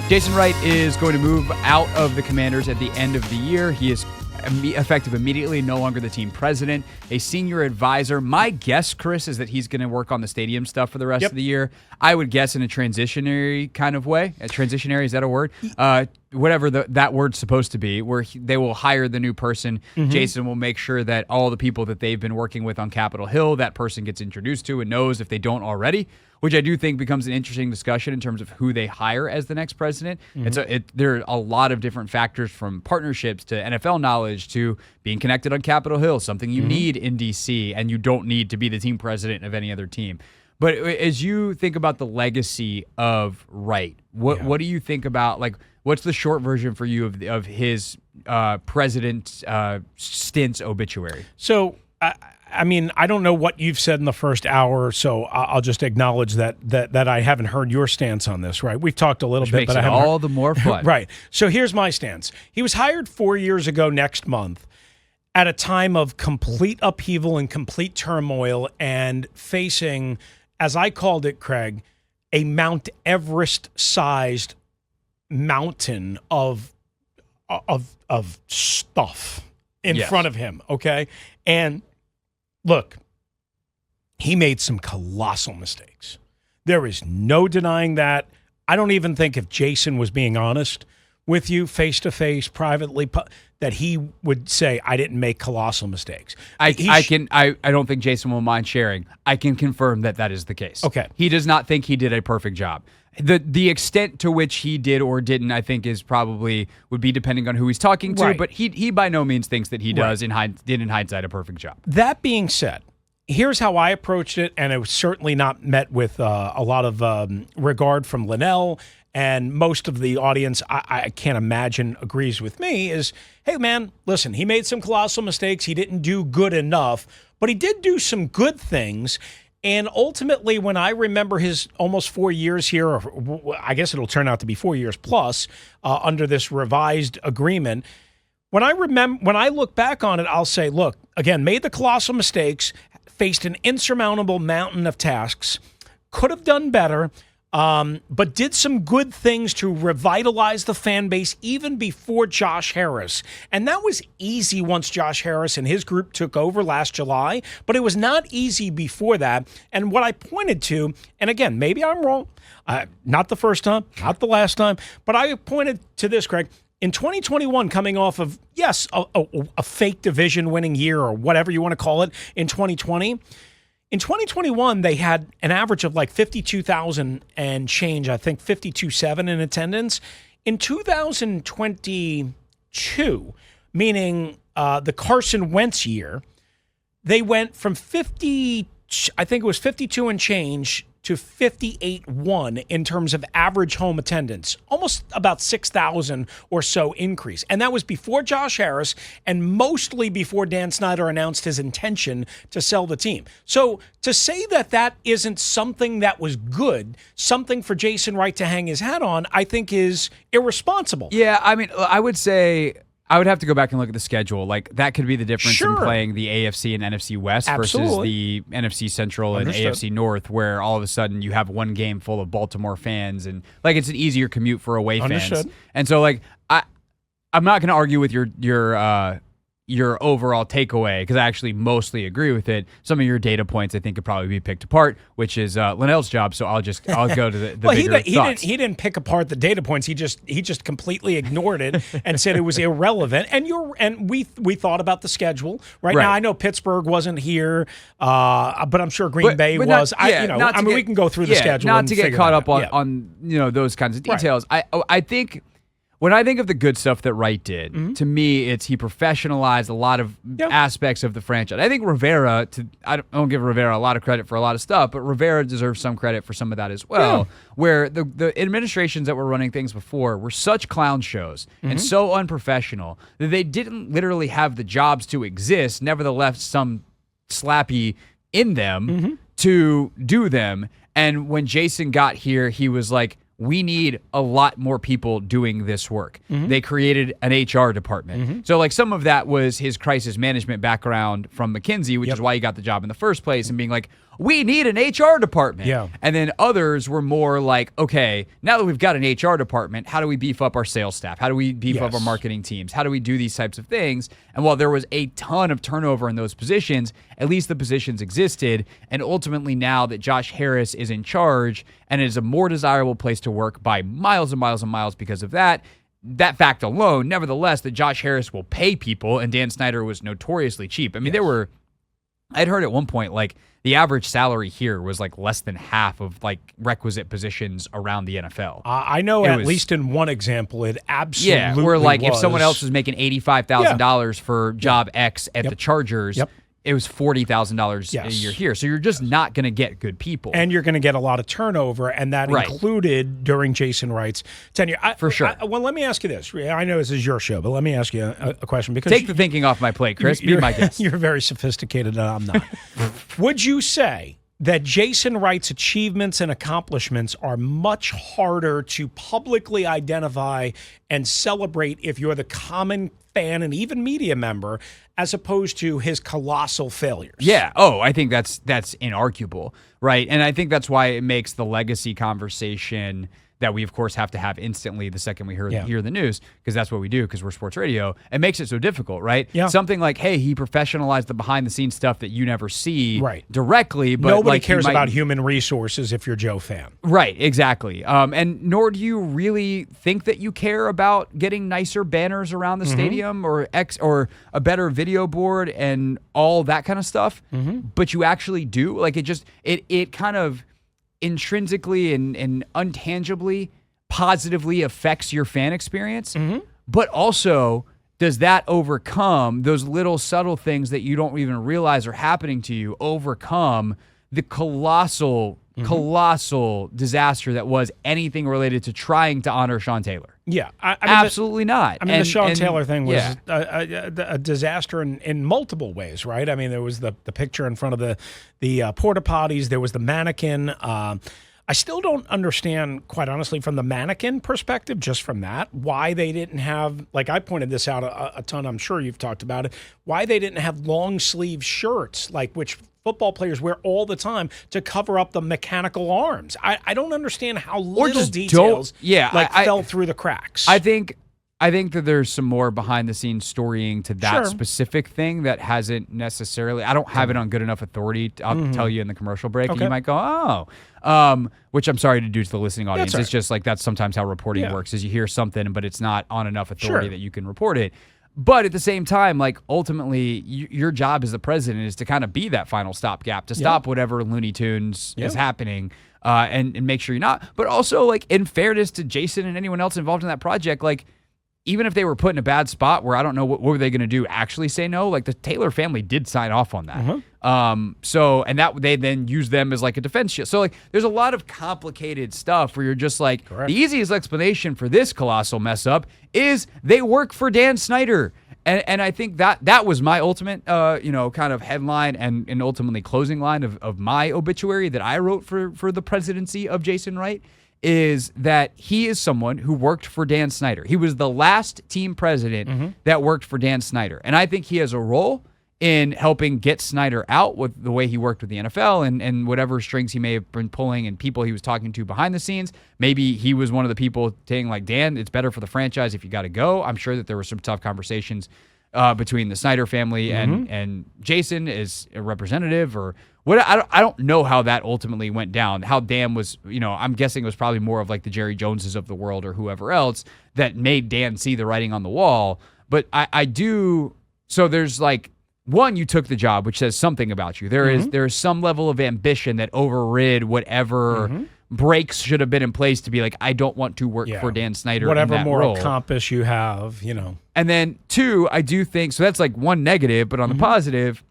Jason Wright is going to move out of the Commanders at the end of the year. He is effective immediately, no longer the team president, a senior advisor. My guess, Chris, is that he's going to work on the stadium stuff for the rest of the year. I would guess in a transitionary kind of way. Transitionary, is that a word? Whatever that word's supposed to be, where they will hire the new person. Jason will make sure that all the people that they've been working with on Capitol Hill, that person gets introduced to and knows if they don't already, which I do think becomes an interesting discussion in terms of who they hire as the next president. And so there are a lot of different factors, from partnerships to NFL knowledge to being connected on Capitol Hill, something you need in D.C., and you don't need to be the team president of any other team. But as you think about the legacy of Wright, what do you think about, like, what's the short version for you of his president stint's obituary? So, I mean, I don't know what you've said in the first hour, so I'll just acknowledge that I haven't heard your stance on this, right? We've talked a little bit, but I haven't all the more fun. Right. So here's my stance. He was hired 4 years ago next month at a time of complete upheaval and complete turmoil and facing, as I called it, Craig, a Mount Everest-sized mountain of stuff in front of him, okay? And look, he made some colossal mistakes. There is no denying that. I don't even think if Jason was being honest with you face-to-face, privately, that he would say, I didn't make colossal mistakes. I don't think Jason will mind sharing. I can confirm that is the case. Okay. He does not think he did a perfect job. The extent to which he did or didn't, I think, would be depending on who he's talking to. Right. But he by no means thinks that he did in hindsight a perfect job. That being said, here's how I approached it, and it was certainly not met with a lot of regard from Linnell, and most of the audience, I can't imagine, agrees with me, is, hey, man, listen, he made some colossal mistakes. He didn't do good enough, but he did do some good things. And ultimately, when I remember his almost 4 years here, or I guess it'll turn out to be 4 years plus under this revised agreement, when I look back on it, I'll say, look, again, made the colossal mistakes, faced an insurmountable mountain of tasks, could have done better, but did some good things to revitalize the fan base even before Josh Harris. And that was easy once Josh Harris and his group took over last July, but it was not easy before that. And what I pointed to, and again, maybe I'm wrong, not the first time, not the last time, but I pointed to this, Craig. In 2021, coming off of, yes, a fake division-winning year or whatever you want to call it in 2020, in 2021, they had an average of like 52,000 and change, I think 52.7 in attendance. In 2022, meaning the Carson Wentz year, they went from 52 and change to 58.1 in terms of average home attendance, almost about 6,000 or so increase. And that was before Josh Harris and mostly before Dan Snyder announced his intention to sell the team. So to say that isn't something that was good, something for Jason Wright to hang his hat on, I think is irresponsible. Yeah, I mean, I would say I would have to go back and look at the schedule. Like, that could be the difference in playing the AFC and NFC West versus the NFC Central and AFC North, where all of a sudden you have one game full of Baltimore fans, and like, it's an easier commute for away fans. And so, like, I'm not going to argue with your overall takeaway, because I actually mostly agree with it. Some of your data points I think could probably be picked apart, which is Linnell's job. So I'll go to the bigger thoughts. He didn't pick apart the data points. He just completely ignored it and said it was irrelevant. And we thought about the schedule right now. I know Pittsburgh wasn't here, but I'm sure Green Bay was. We can go through the schedule. Not to get caught up on those kinds of details. Right. I think. When I think of the good stuff that Wright did, to me, he professionalized a lot of aspects of the franchise. I think Rivera, I don't give Rivera a lot of credit for a lot of stuff, but Rivera deserves some credit for some of that as well, where the administrations that were running things before were such clown shows and so unprofessional that they didn't literally have the jobs to exist, nevertheless some slappy in them to do them. And when Jason got here, he was like, we need a lot more people doing this work. They created an HR department. So like, some of that was his crisis management background from McKinsey, which is why he got the job in the first place, and being like, we need an HR department. Yeah. And then others were more like, okay, now that we've got an HR department, how do we beef up our sales staff? How do we beef up our marketing teams? How do we do these types of things? And while there was a ton of turnover in those positions, at least the positions existed. And ultimately now that Josh Harris is in charge and it is a more desirable place to work by miles and miles and miles because of that fact alone, nevertheless, that Josh Harris will pay people and Dan Snyder was notoriously cheap. I mean, I'd heard at one point, like, the average salary here was like less than half of like requisite positions around the NFL. I know at least in one example, it absolutely where like was. if someone else was making $85,000 for job X at the Chargers, it was $40,000 a year here. So you're just not going to get good people. And you're going to get a lot of turnover, and that included during Jason Wright's tenure. For sure. Well, let me ask you this. I know this is your show, but let me ask you a question. Because take the thinking off my plate, Chris. Be my guest. You're very sophisticated, and I'm not. Would you say that Jason Wright's achievements and accomplishments are much harder to publicly identify and celebrate if you're the common fan and even media member, as opposed to his colossal failures? Yeah. Oh, I think that's inarguable, right? And I think that's why it makes the legacy conversation that we, of course, have to have instantly the second we hear the news, because that's what we do, because we're sports radio. It makes it so difficult, right? Yeah. Something like, hey, he professionalized the behind-the-scenes stuff that you never see directly. But nobody like, cares about human resources if you're Joe fan. Right, exactly. And nor do you really think that you care about getting nicer banners around the stadium or a better video board and all that kind of stuff. But you actually do. Like, it kind of intrinsically and untangibly positively affects your fan experience, but also does that overcome those little subtle things that you don't even realize are happening to you, overcome the colossal disaster that was anything related to trying to honor Sean Taylor? Yeah. I mean, absolutely not. I mean, the Sean Taylor thing was a disaster in multiple ways, right? I mean, there was the picture in front of the porta potties. There was the mannequin. I still don't understand, quite honestly, from the mannequin perspective, just from that, why they didn't have, like I pointed this out a ton, I'm sure you've talked about it, why they didn't have long sleeve shirts, like which football players wear all the time to cover up the mechanical arms. I don't understand how little details fell through the cracks. I think that there's some more behind the scenes storying to that specific thing that hasn't necessarily, I don't have it on good enough authority. I'll tell you in the commercial break, and you might go, which I'm sorry to do to the listening audience. It's just like that's sometimes how reporting works, is you hear something, but it's not on enough authority that you can report it. But at the same time, like, ultimately, your job as the president is to kind of be that final stopgap, to stop whatever Looney Tunes is happening, and make sure you're not. But also, like, in fairness to Jason and anyone else involved in that project, like, even if they were put in a bad spot where I don't know what were they going to do, actually say no, like the Taylor family did sign off on that. And that they then use them as like a defense shield. So like there's a lot of complicated stuff where you're just like, the easiest explanation for this colossal mess up is they work for Dan Snyder. And I think that was my ultimate, kind of headline and ultimately closing line of my obituary that I wrote for the presidency of Jason Wright, is that he is someone who worked for Dan Snyder. He was the last team president that worked for Dan Snyder. And I think he has a role in helping get Snyder out with the way he worked with the NFL and whatever strings he may have been pulling and people he was talking to behind the scenes. Maybe he was one of the people saying, like, Dan, it's better for the franchise if you got to go. I'm sure that there were some tough conversations between the Snyder family and Jason as a representative or what. I don't know how that ultimately went down. How Dan was, I'm guessing it was probably more of like the Jerry Joneses of the world or whoever else that made Dan see the writing on the wall. But I do. So there's like, one, you took the job, which says something about you. There is some level of ambition that overrid whatever breaks should have been in place to be like, I don't want to work for Dan Snyder. Whatever in that moral role. compass you have, And then two, I do think, so that's like one negative, but on the positive,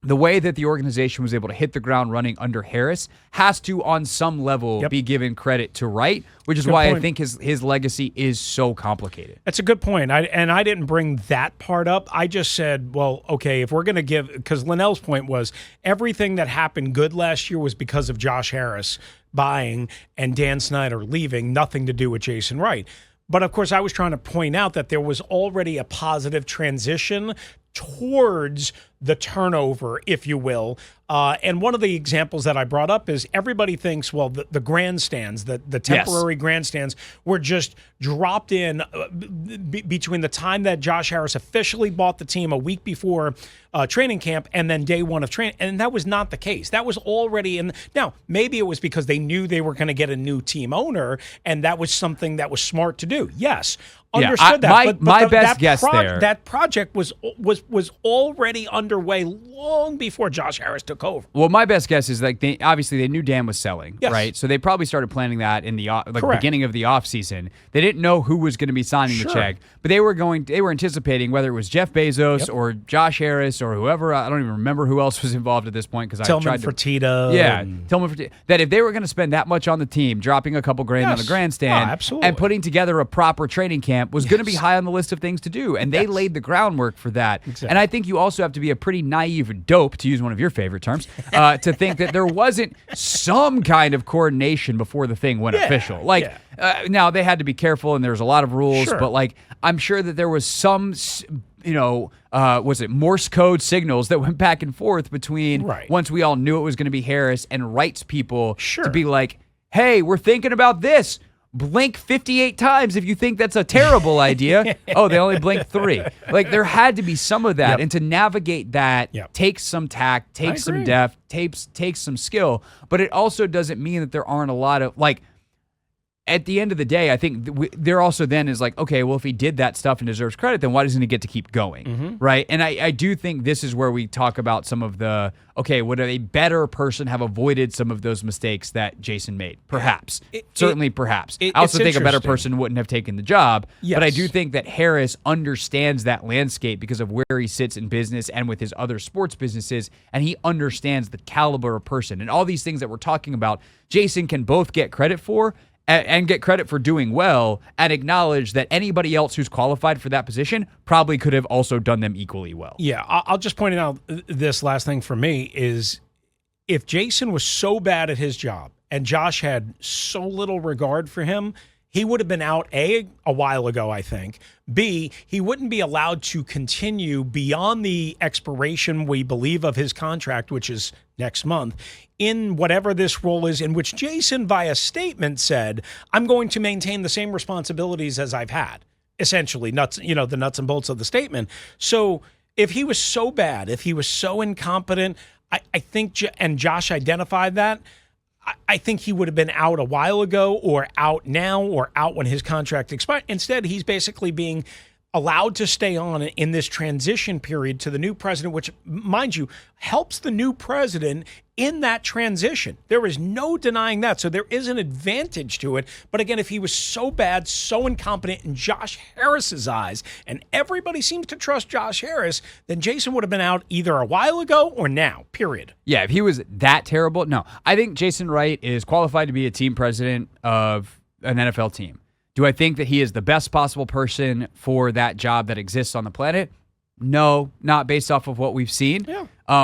the way that the organization was able to hit the ground running under Harris has to, on some level, be given credit to Wright, which is why I think his legacy is so complicated. That's a good point. I didn't bring that part up. I just said, well, okay, if we're going to give, because Linnell's point was everything that happened good last year was because of Josh Harris buying and Dan Snyder leaving, nothing to do with Jason Wright. But, of course, I was trying to point out that there was already a positive transition towards the turnover, if you will. And one of the examples that I brought up is everybody thinks, well, the grandstands, the temporary grandstands were just dropped in between the time that Josh Harris officially bought the team a week before training camp and then day one of training. And that was not the case. That was already in. Now, maybe it was because they knew they were going to get a new team owner, and that was something that was smart to do. Yes. Understood that. But my best guess there. That project was already underway long before Josh Harris took over. Well, my best guess is like they knew Dan was selling, yes. right? So they probably started planning that in the beginning of the offseason. They didn't know who was going to be signing the check, but they were anticipating whether it was Jeff Bezos or Josh Harris or whoever. I don't even remember who else was involved at this point because I tried to Fertitta. Yeah, Tillman Fertitta. That if they were going to spend that much on the team, dropping a couple grand on the grandstand and putting together a proper training camp was going to be high on the list of things to do, and they laid the groundwork for that. Exactly. And I think you also have to be a pretty naive dope, to use one of your favorite terms, to think that there wasn't some kind of coordination before the thing went official. Like, now they had to be careful, and there's a lot of rules, but like I'm sure that there was some, was it Morse code signals that went back and forth between once we all knew it was going to be Harris and Wright's people to be like, hey, we're thinking about this. Blink 58 times if you think that's a terrible idea. Oh, they only blinked 3. Like, there had to be some of that. And to navigate that takes some tact, takes some depth, takes some skill. But it also doesn't mean that there aren't a lot of, like, at the end of the day, I think there also then is like, okay, well, if he did that stuff and deserves credit, then why doesn't he get to keep going, right? And I do think this is where we talk about some of the, okay, would a better person have avoided some of those mistakes that Jason made? Perhaps. Certainly perhaps. I also think a better person wouldn't have taken the job, but I do think that Harris understands that landscape because of where he sits in business and with his other sports businesses, and he understands the caliber of person. And all these things that we're talking about, Jason can both get credit for and get credit for doing well and acknowledge that anybody else who's qualified for that position probably could have also done them equally well. Yeah, I'll just point out this last thing for me is if Jason was so bad at his job and Josh had so little regard for him, he would have been out, A, a while ago, I think. B, he wouldn't be allowed to continue beyond the expiration, we believe, of his contract, which is next month, in whatever this role is, in which Jason, via statement, said, I'm going to maintain the same responsibilities as I've had. Essentially, the nuts and bolts of the statement. So if he was so bad, if he was so incompetent, I think, and Josh identified that, I think he would have been out a while ago or out now or out when his contract expired. Instead, he's basically being allowed to stay on in this transition period to the new president, which, mind you, helps the new president in that transition. There is no denying that. So there is an advantage to it. But again, if he was so bad, so incompetent in Josh Harris's eyes, and everybody seems to trust Josh Harris, then Jason would have been out either a while ago or now, period. Yeah, if he was that terrible, no. I think Jason Wright is qualified to be a team president of an NFL team. Do I think that he is the best possible person for that job that exists on the planet? No, not based off of what we've seen,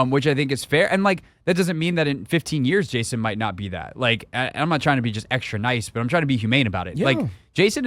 which I think is fair. And, like, that doesn't mean that in 15 years Jason might not be that. Like, I'm not trying to be just extra nice, but I'm trying to be humane about it. Yeah. Like, Jason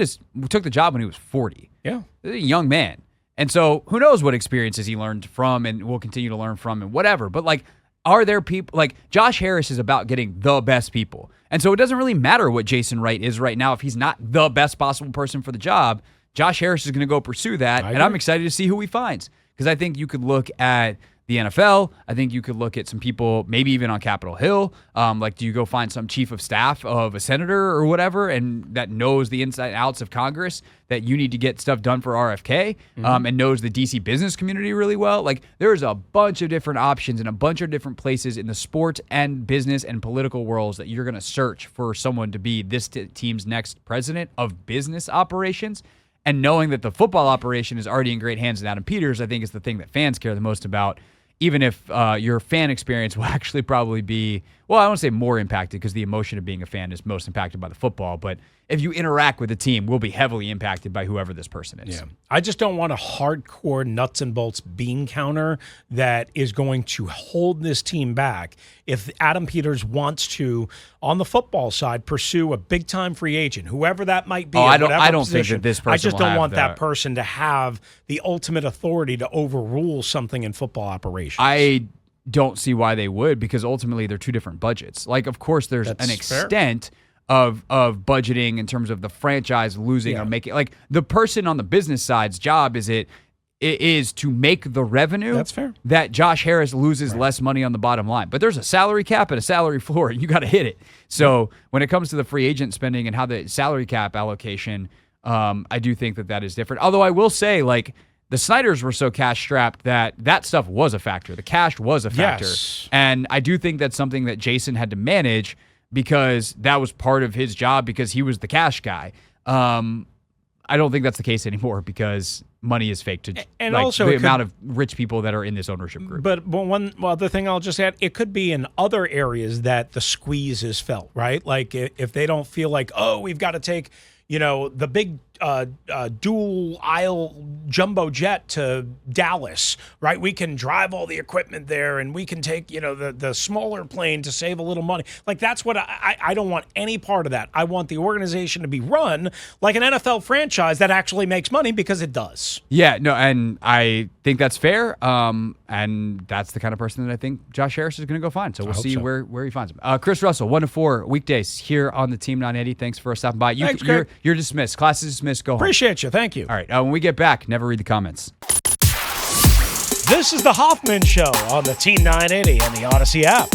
took the job when he was 40. Yeah. He's a young man. And so who knows what experiences he learned from and will continue to learn from and whatever. But, like, are there people, like, Josh Harris is about getting the best people. And so it doesn't really matter what Jason Wright is right now. If he's not the best possible person for the job, Josh Harris is going to go pursue that. And I'm excited to see who he finds. Because I think you could look at the NFL. I think you could look at some people, maybe even on Capitol Hill. Like, do you go find some chief of staff of a senator or whatever and that knows the inside and outs of Congress that you need to get stuff done for RFK and knows the DC business community really well? Like, there's a bunch of different options and a bunch of different places in the sports and business and political worlds that you're going to search for someone to be this team's next president of business operations. And knowing that the football operation is already in great hands with Adam Peters, I think is the thing that fans care the most about. Even if your fan experience will actually probably be well, I won't say more impacted because the emotion of being a fan is most impacted by the football, but if you interact with the team, we'll be heavily impacted by whoever this person is. Yeah. I just don't want a hardcore nuts and bolts bean counter that is going to hold this team back. If Adam Peters wants to, on the football side, pursue a big-time free agent, whoever that might be, I don't think that this person I just will don't have want that person to have the ultimate authority to overrule something in football operations. I don't see why they would, because ultimately they're two different budgets. Like, of course, there's an extent of budgeting in terms of the franchise losing or making. Like, the person on the business side's job is to make the revenue. That's fair. That Josh Harris loses less money on the bottom line. But there's a salary cap and a salary floor, and you got to hit it. So when it comes to the free agent spending and how the salary cap allocation, I do think that is different. Although I will say, like, the Snyders were so cash-strapped that stuff was a factor. The cash was a factor. Yes. And I do think that's something that Jason had to manage because that was part of his job because he was the cash guy. I don't think that's the case anymore because money is fake to and like, also the amount of rich people that are in this ownership group. But one other thing I'll just add, it could be in other areas that the squeeze is felt, right? Like if they don't feel like, oh, we've got to take, the big dual aisle jumbo jet to Dallas, right? We can drive all the equipment there and we can take, the smaller plane to save a little money. Like, that's what I don't want any part of that. I want the organization to be run like an NFL franchise that actually makes money because it does. Yeah, no, and I think that's fair. And that's the kind of person that I think Josh Harris is going to go find. So we'll see where he finds him. Chris Russell, 1 to 4 weekdays here on the Team 980. Thanks for stopping by. Thanks, Greg. You're dismissed. Class is dismissed. Go home. Appreciate you. Thank you. All right. When we get back, never read the comments. This is the Hoffman Show on the Team 980 and the Odyssey app.